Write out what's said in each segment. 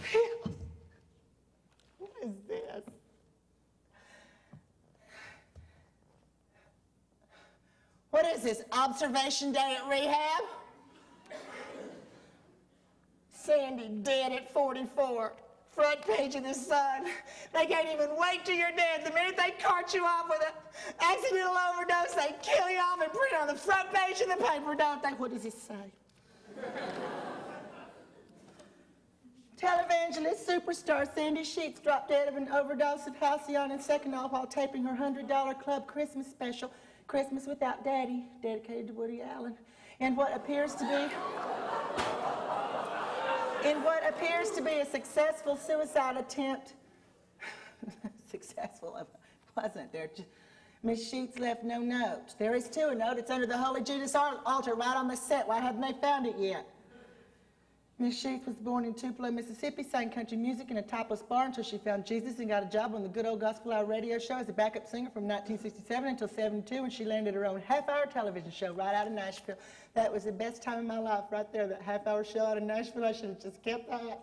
pills. What is this? What is this, observation day at rehab? Sandy dead at 44. Front page of the Sun. They can't even wait till you're dead. The minute they cart you off with an accidental overdose, they kill you off and print it on the front page of the paper, don't they? What does it say? Televangelist superstar Sandy Sheets dropped dead of an overdose of Halcyon and Seconal while taping her $100 Club Christmas special, Christmas Without Daddy, dedicated to Woody Allen, in what appears to be a successful suicide attempt. Successful, wasn't there? Miss Sheets left no note. There is too a note. It's under the Holy Judas altar right on the set. Why haven't they found it yet? Miss Sheets was born in Tupelo, Mississippi, sang country music in a topless bar until she found Jesus and got a job on the Good Old Gospel Hour radio show as a backup singer from 1967 until 72, when she landed her own half-hour television show right out of Nashville. That was the best time of my life right there, that half-hour show out of Nashville. I should have just kept that,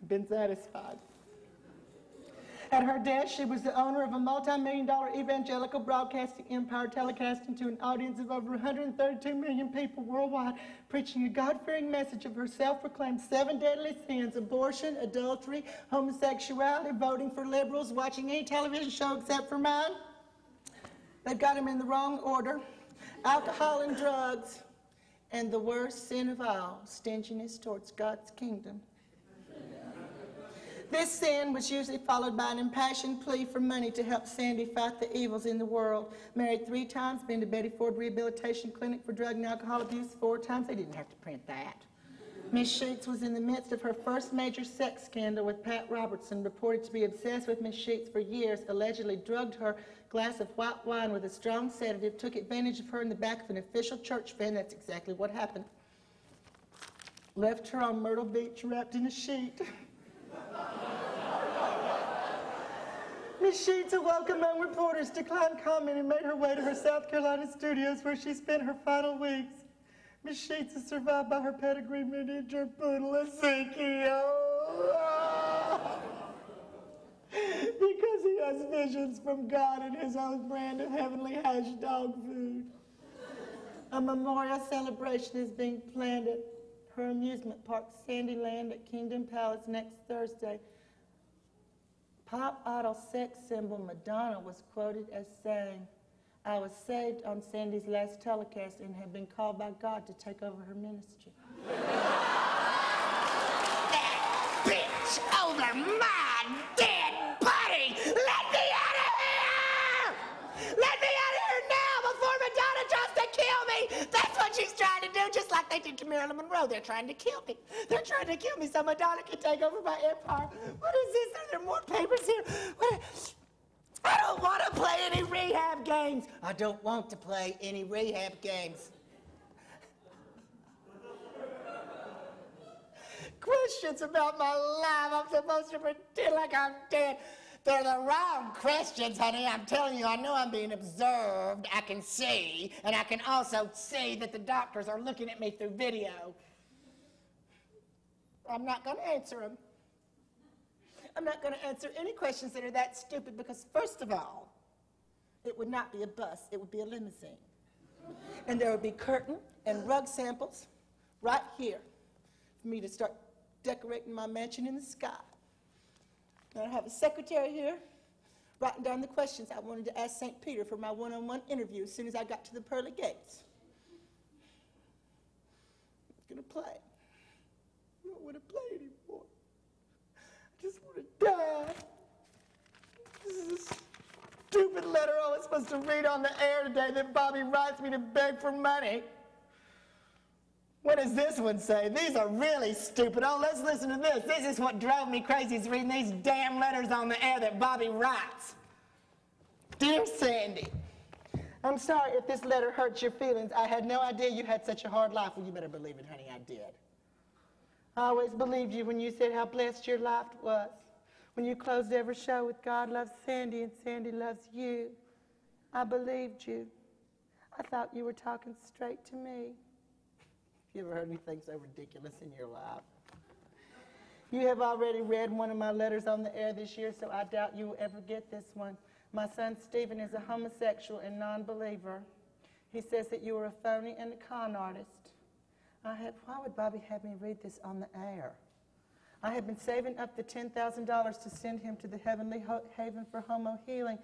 been satisfied. At her death, she was the owner of a multi-million-dollar evangelical broadcasting empire, telecasting to an audience of over 132 million people worldwide, preaching a God-fearing message of her self-proclaimed 7 deadly sins: abortion, adultery, homosexuality, voting for liberals, watching any television show except for mine. They've got them in the wrong order: alcohol and drugs, and the worst sin of all, stinginess towards God's kingdom. This sin was usually followed by an impassioned plea for money to help Sandy fight the evils in the world. Married 3 times, been to Betty Ford Rehabilitation Clinic for drug and alcohol abuse 4 times. They didn't have to print that. Miss Sheets was in the midst of her first major sex scandal with Pat Robertson, reported to be obsessed with Miss Sheets for years, allegedly drugged her glass of white wine with a strong sedative, took advantage of her in the back of an official church van. That's exactly what happened. Left her on Myrtle Beach wrapped in a sheet. Miss Sheets, awoke among reporters, declined comment, and made her way to her South Carolina studios, where she spent her final weeks. Miss Sheets is survived by her pedigree miniature poodle, Ezekiel. Because he has visions from God and his own brand of heavenly hash dog food. A memorial celebration is being planned at her amusement park, Sandyland, at Kingdom Palace next Thursday. Pop idol sex symbol Madonna was quoted as saying, "I was saved on Sandy's last telecast and have been called by God to take over her ministry." That bitch over my dead body! Let me out of here! Let me out of here now before Madonna tries to kill me! That's what she's trying to do, just like they did to Marilyn Monroe. They're trying to kill me. They're trying to kill me so Madonna can take over my empire. What is this? Are there more papers here? I don't want to play any rehab games. I don't want to play any rehab games. Questions about my life. I'm supposed to pretend like I'm dead. They're the wrong questions, honey. I'm telling you, I know I'm being observed. I can see, and I can also see that the doctors are looking at me through video. I'm not going to answer them. I'm not going to answer any questions that are that stupid because, first of all, it would not be a bus. It would be a limousine. And there would be curtain and rug samples right here for me to start decorating my mansion in the sky. And I have a secretary here writing down the questions I wanted to ask St. Peter for my one-on-one interview as soon as I got to the pearly gates. I'm going to play. I don't want to play anymore. I just want to die. This is a stupid letter I was supposed to read on the air today that Bobby writes me to beg for money. What does this one say? These are really stupid. Oh, let's listen to this. This is what drove me crazy, is reading these damn letters on the air that Bobby writes. Dear Sandy, I'm sorry if this letter hurts your feelings. I had no idea you had such a hard life. Well, you better believe it, honey, I did. I always believed you when you said how blessed your life was. When you closed every show with God loves Sandy and Sandy loves you. I believed you. I thought you were talking straight to me. You ever heard anything so ridiculous in your life? You have already read one of my letters on the air this year, so I doubt you will ever get this one. My son Stephen is a homosexual and non-believer. He says that you are a phony and a con artist. Why would Bobby have me read this on the air? I have been saving up the $10,000 to send him to the Heavenly Haven for homo healing.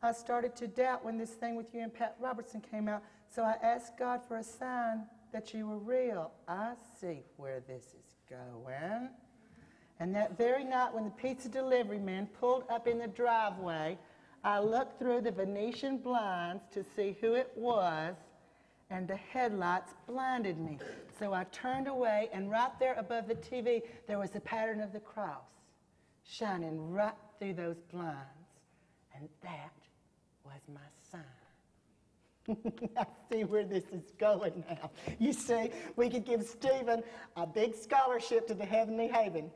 I started to doubt when this thing with you and Pat Robertson came out, so I asked God for a sign that you were real. I see where this is going. And that very night when the pizza delivery man pulled up in the driveway, I looked through the Venetian blinds to see who it was, and the headlights blinded me. So I turned away, and right there above the TV, there was the pattern of the cross shining right through those blinds. And that was my sign. I see where this is going now. You see, we could give Stephen a big scholarship to the Heavenly Haven,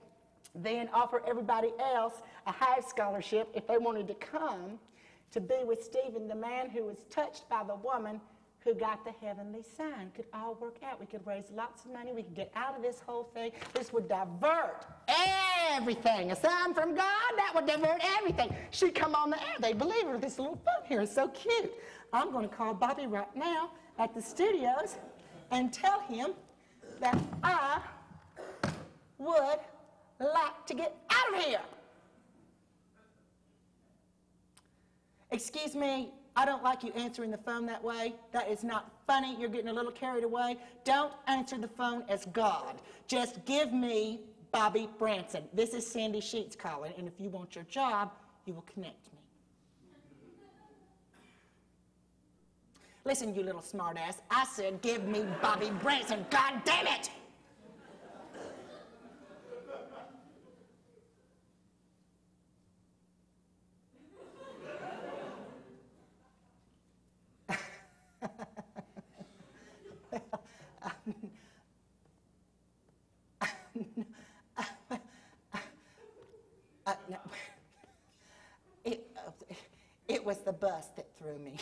then offer everybody else a half scholarship if they wanted to come to be with Stephen, the man who was touched by the woman who got the heavenly sign. Could all work out. We could raise lots of money. We could get out of this whole thing. This would divert everything. A sign from God, that would divert everything. She'd come on the air. They'd believe her. This little phone here is so cute. I'm going to call Bobby right now at the studios and tell him that I would like to get out of here. Excuse me, I don't like you answering the phone that way. That is not funny. You're getting a little carried away. Don't answer the phone as God. Just give me Bobby Branson. This is Sandy Sheets calling, and if you want your job, you will connect me. Listen, you little smartass. I said give me Bobby Branson. God damn it! It was the bus that threw me.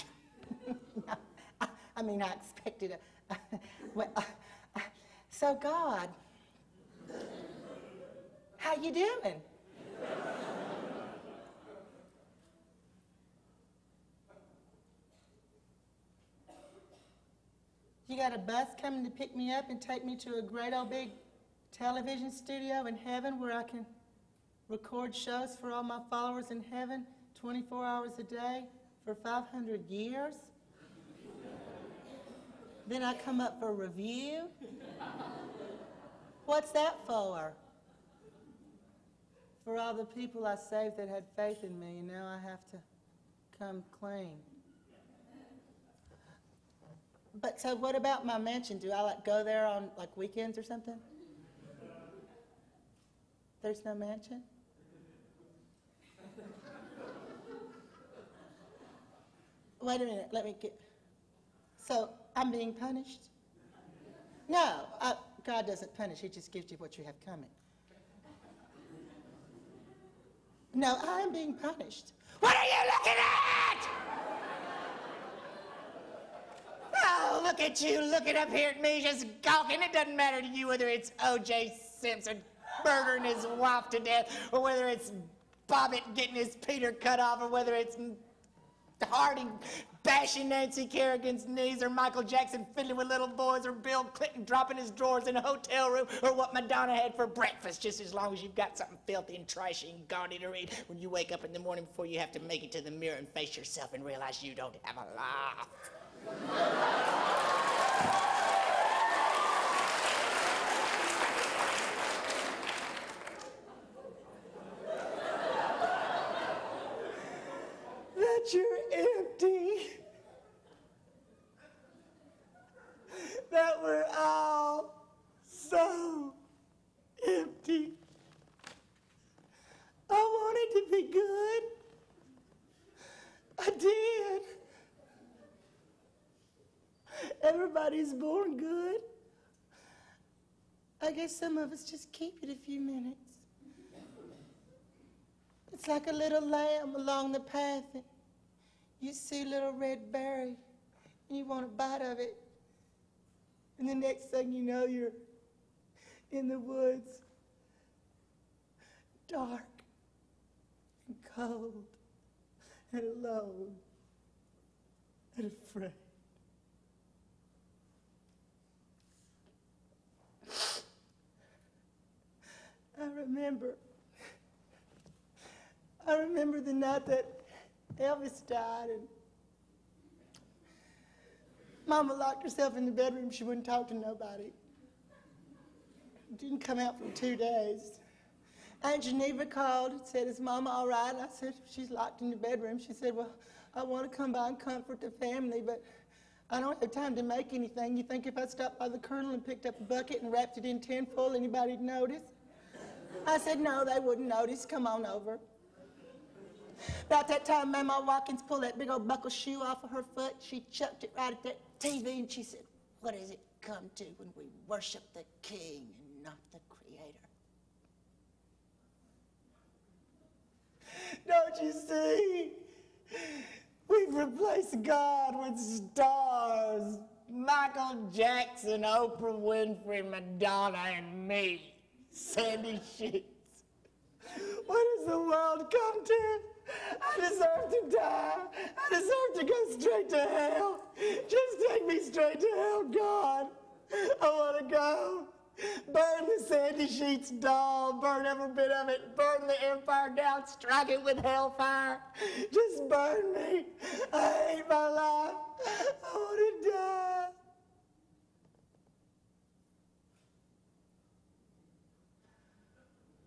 I expected so God, how you doing? You got a bus coming to pick me up and take me to a great old big television studio in heaven where I can record shows for all my followers in heaven 24 hours a day for 500 years? Then I come up for review? What's that for? For all the people I saved that had faith in me, and now I have to come clean. But so what about my mansion? Do I go there on weekends or something? There's no mansion? Wait a minute, let me get... So, I'm being punished? No, God doesn't punish, He just gives you what you have coming. No, I'm being punished. What are you looking at? Oh, look at you looking up here at me just gawking. It doesn't matter to you whether it's O.J. Simpson murdering his wife to death, or whether it's Bobbitt getting his Peter cut off, or whether it's Harding bashing Nancy Kerrigan's knees, or Michael Jackson fiddling with little boys, or Bill Clinton dropping his drawers in a hotel room, or what Madonna had for breakfast, just as long as you've got something filthy and trashy and gaudy to read when you wake up in the morning before you have to make it to the mirror and face yourself and realize you don't have a life. That you're empty. That we're all so empty. I wanted to be good. I did. Everybody's born good. I guess some of us just keep it a few minutes. It's like a little lamb along the path. And you see little red berry, and you want a bite of it. And the next thing you know, you're in the woods dark and cold and alone and afraid. I remember the night that Elvis died, and Mama locked herself in the bedroom. She wouldn't talk to nobody. Didn't come out for 2 days. Aunt Geneva called and said, "Is Mama all right?" I said, "She's locked in the bedroom." She said, "Well, I want to come by and comfort the family, but I don't have time to make anything. You think if I stopped by the Colonel and picked up a bucket and wrapped it in tinfoil, anybody'd notice?" I said, "No, they wouldn't notice. Come on over." About that time, Mama Watkins pulled that big old buckle shoe off of her foot. She chucked it right at that TV, and she said, "What does it come to when we worship the King and not the Creator?" Don't you see? We've replaced God with stars. Michael Jackson, Oprah Winfrey, Madonna, and me, Sandy Sheets. What has the world come to? I deserve to die. I deserve to go straight to hell. Just take me straight to hell, God. I want to go. Burn the Sandy Sheets doll. Burn every bit of it. Burn the empire down. Strike it with hellfire. Just burn me. I hate my life. I want to die.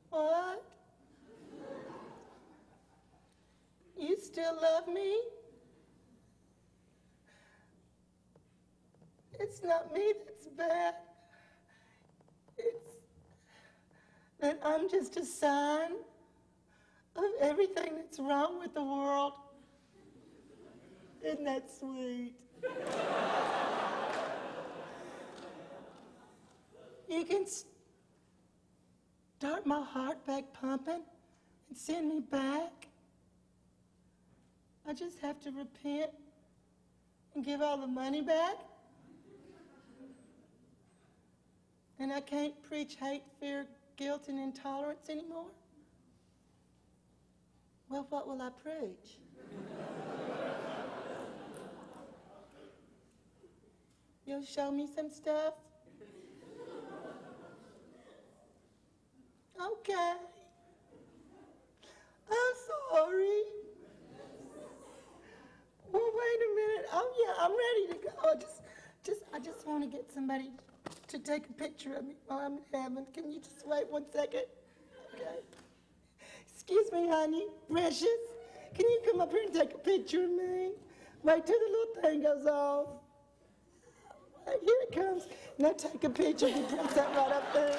What? You still love me? It's not me that's bad. It's that I'm just a sign of everything that's wrong with the world. Isn't that sweet? You can start my heart back pumping and send me back. I just have to repent and give all the money back. And I can't preach hate, fear, guilt, and intolerance anymore? Well, what will I preach? You'll show me some stuff? Okay. I'm sorry. Well, wait a minute. Oh, yeah, I'm ready to go. I just want to get somebody to take a picture of me while I'm in heaven. Can you just wait 1 second? Okay. Excuse me, honey, precious. Can you come up here and take a picture of me? Wait till the little thing goes off. Here it comes. Now take a picture. You press that right up there.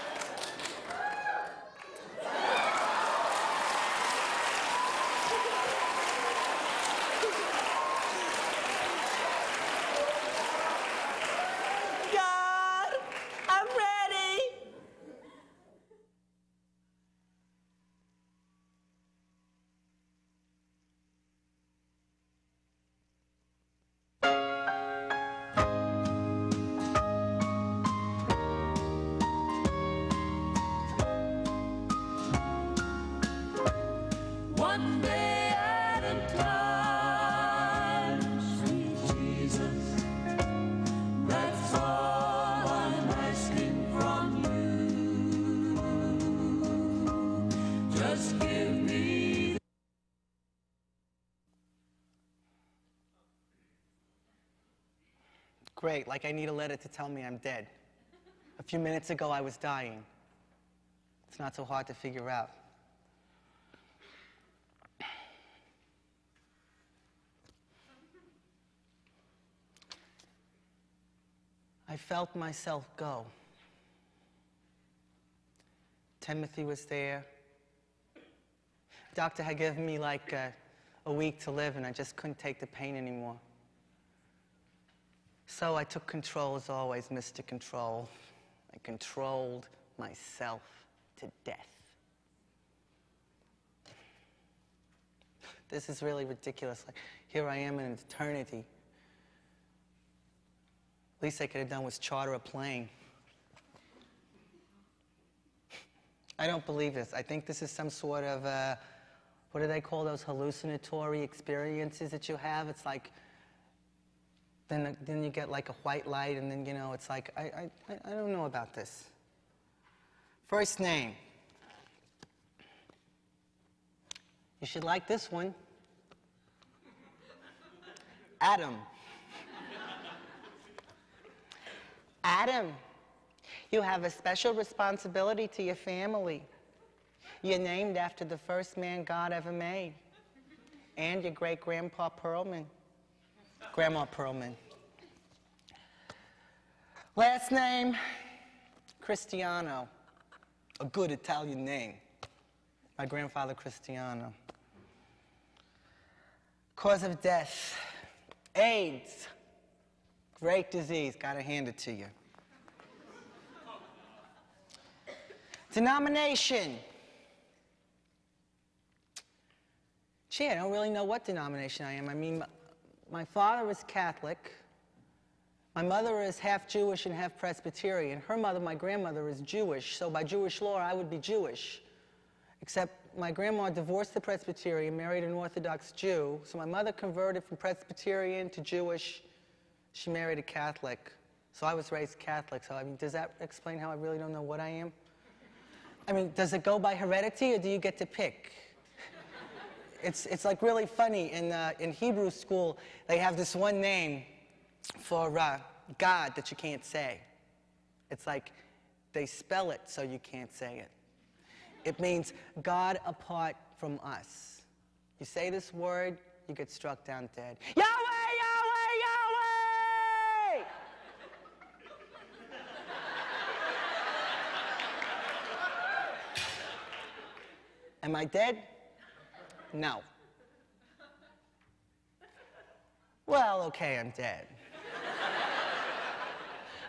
One day at a time, sweet Jesus, that's all I'm asking from you. Just give me. Great, like I need a letter to tell me I'm dead. A few minutes ago I was dying. It's not so hard to figure out. I felt myself go. Timothy was there. Doctor had given me like a week to live, and I just couldn't take the pain anymore. So I took control, as always, Mr. Control. I controlled myself to death. This is really ridiculous. Like, here I am in an eternity. Least I could have done was charter a plane. I don't believe this. I think this is some sort of, what do they call those hallucinatory experiences that you have? It's like, then you get like a white light, and then, you know, it's like, I don't know about this. First name. You should like this one. Adam. Adam, you have a special responsibility to your family. You're named after the first man God ever made, and your great-grandpa Perlman. Grandma Perlman. Last name, Cristiano, a good Italian name. My grandfather, Cristiano. Cause of death, AIDS. Great disease, gotta hand it to you. Denomination. Gee, I don't really know what denomination I am. I mean, my father is Catholic. My mother is half Jewish and half Presbyterian. Her mother, my grandmother, is Jewish, so by Jewish law, I would be Jewish. Except my grandma divorced the Presbyterian, married an Orthodox Jew, so my mother converted from Presbyterian to Jewish. She married a Catholic, so I was raised Catholic. So, I mean, does that explain how I really don't know what I am? I mean, does it go by heredity, or do you get to pick? It's like really funny. In Hebrew school, they have this one name for God that you can't say. It's like they spell it so you can't say it. It means God apart from us. You say this word, you get struck down dead. Yahweh, Yahweh, Yahweh! Am I dead? No. Well, okay, I'm dead.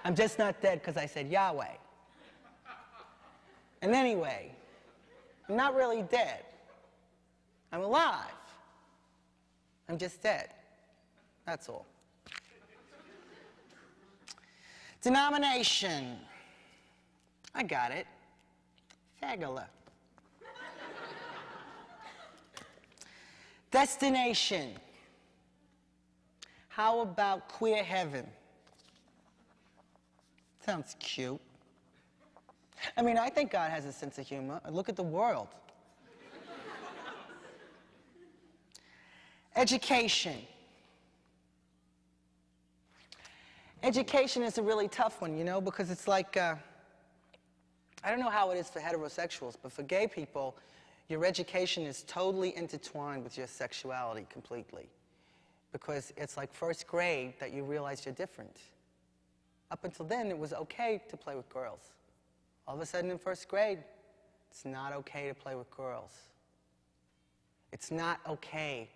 I'm just not dead because I said Yahweh. And anyway, I'm not really dead. I'm alive. I'm just dead. That's all. Denomination. I got it. Fagula. Destination. How about queer heaven? Sounds cute. I mean, I think God has a sense of humor. Look at the world. Education. Education is a really tough one, you know, because it's like, I don't know how it is for heterosexuals, but for gay people, your education is totally intertwined with your sexuality completely. Because it's like first grade that you realize you're different. Up until then, it was okay to play with girls. All of a sudden in first grade, it's not okay to play with girls. It's not okay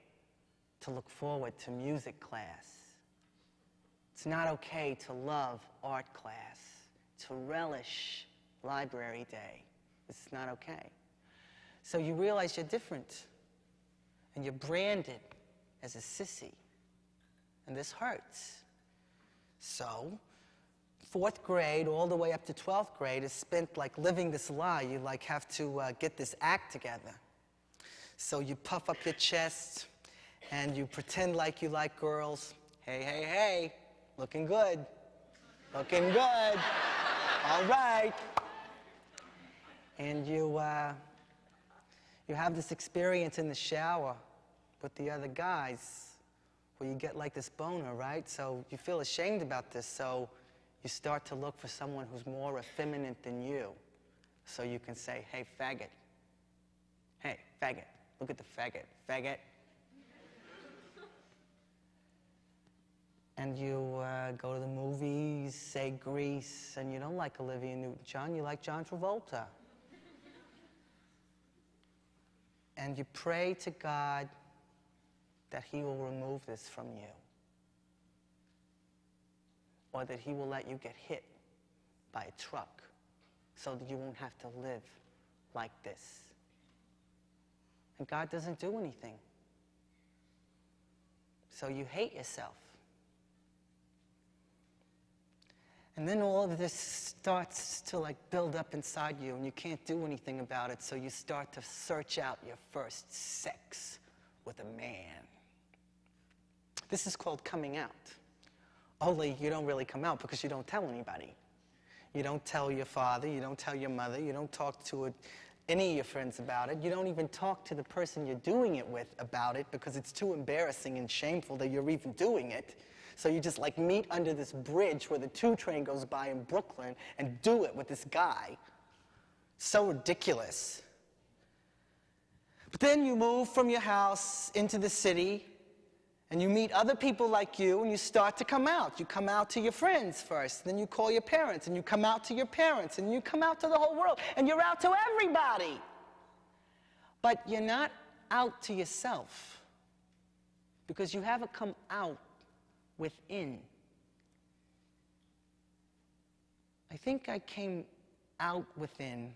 to look forward to music class. It's not okay to love art class, to relish library day. It's not okay. So you realize you're different, and you're branded as a sissy, and this hurts. So, 4th grade all the way up to 12th grade is spent like living this lie. You like have to get this act together. So you puff up your chest, and you pretend like you like girls. Hey, hey, hey, looking good. Looking good. All right. And you have this experience in the shower with the other guys where you get like this boner, right? So you feel ashamed about this, so you start to look for someone who's more effeminate than you. So you can say, hey, faggot. Hey, faggot. Look at the faggot. Faggot. And you go to the movies, say Grease, and you don't like Olivia Newton-John, you like John Travolta. And you pray to God that he will remove this from you. Or that he will let you get hit by a truck so that you won't have to live like this. And God doesn't do anything. So you hate yourself. And then all of this starts to like build up inside you, and you can't do anything about it, so you start to search out your first sex with a man. This is called coming out. Only you don't really come out because you don't tell anybody. You don't tell your father, you don't tell your mother, you don't talk to any of your friends about it. You don't even talk to the person you're doing it with about it because it's too embarrassing and shameful that you're even doing it. So you just like meet under this bridge where the 2 train goes by in Brooklyn and do it with this guy. So ridiculous. But then you move from your house into the city and you meet other people like you and you start to come out. You come out to your friends first, then you call your parents and you come out to your parents and you come out to the whole world and you're out to everybody. But you're not out to yourself because you haven't come out within. I think I came out within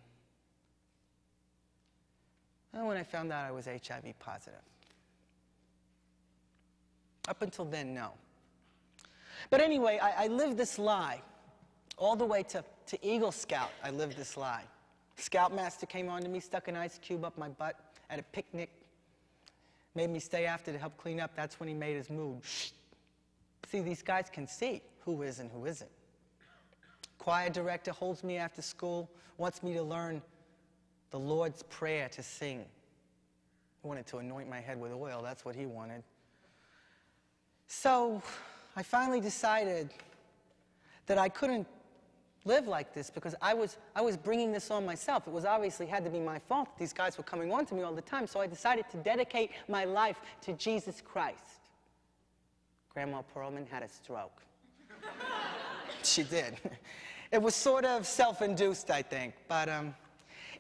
when I found out I was HIV positive. Up until then, no. But anyway, I lived this lie. All the way to Eagle Scout, I lived this lie. Scoutmaster came on to me, stuck an ice cube up my butt at a picnic, made me stay after to help clean up. That's when he made his move. See, these guys can see who is and who isn't. Choir director holds me after school, wants me to learn the Lord's Prayer to sing. He wanted to anoint my head with oil. That's what he wanted. So I finally decided that I couldn't live like this because I was bringing this on myself. It was obviously had to be my fault. These guys were coming on to me all the time, so I decided to dedicate my life to Jesus Christ. Grandma Perlman had a stroke. She did. It was sort of self-induced, I think. But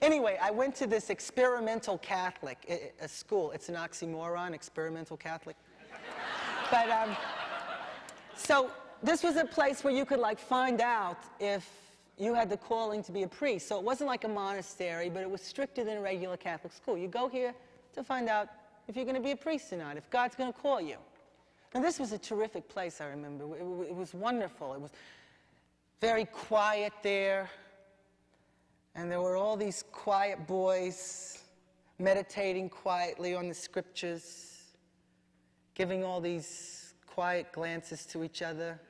anyway, I went to this experimental Catholic a school. It's an oxymoron, experimental Catholic. But so this was a place where you could like find out if you had the calling to be a priest. So it wasn't like a monastery, but it was stricter than a regular Catholic school. You go here to find out if you're going to be a priest or not, if God's going to call you. And this was a terrific place, I remember. It was wonderful. It was very quiet there. And there were all these quiet boys meditating quietly on the scriptures, giving all these quiet glances to each other,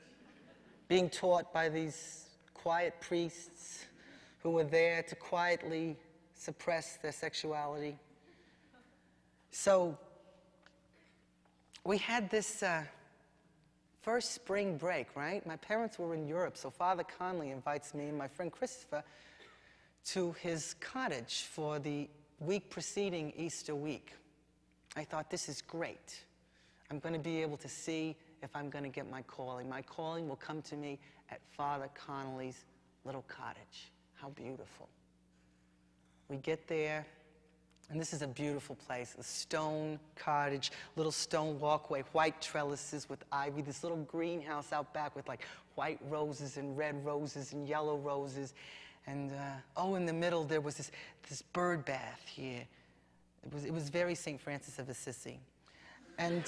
being taught by these quiet priests who were there to quietly suppress their sexuality. So we had this first spring break, right? My parents were in Europe, so Father Conley invites me and my friend Christopher to his cottage for the week preceding Easter week. I thought, this is great. I'm going to be able to see if I'm going to get my calling. My calling will come to me at Father Connolly's little cottage. How beautiful. We get there, and this is a beautiful place. A stone cottage, little stone walkway, white trellises with ivy, this little greenhouse out back with like white roses and red roses and yellow roses. And in the middle there was this bird bath here. It was very St. Francis of Assisi. And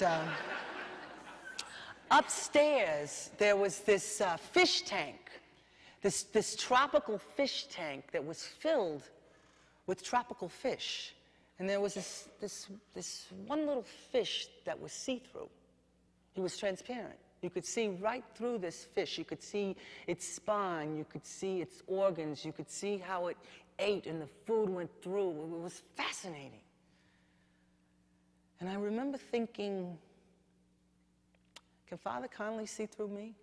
upstairs, there was this fish tank, this tropical fish tank that was filled with tropical fish. And there was this one little fish that was see-through. He was transparent. You could see right through this fish. You could see its spine. You could see its organs. You could see how it ate and the food went through. It was fascinating. And I remember thinking, can Father Connolly see through me?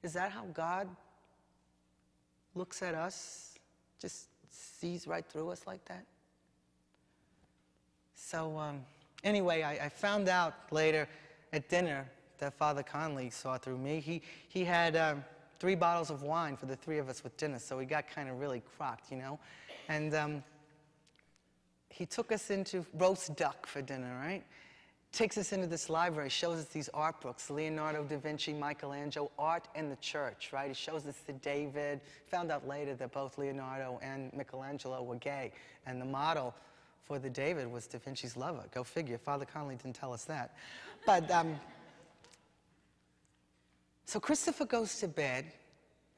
Is that how God looks at us? Just sees right through us like that? So anyway, I found out later at dinner that Father Connolly saw through me. He had 3 bottles of wine for the 3 of us with dinner, so we got kind of really crocked, you know? And he took us into roast duck for dinner, right? Takes us into this library, shows us these art books, Leonardo da Vinci, Michelangelo, Art and the Church, right? He shows us the David. Found out later that both Leonardo and Michelangelo were gay, and the model for the David was Da Vinci's lover. Go figure, Father Connolly didn't tell us that. But So Christopher goes to bed.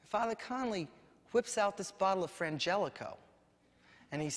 Father Conley whips out this bottle of Frangelico, and he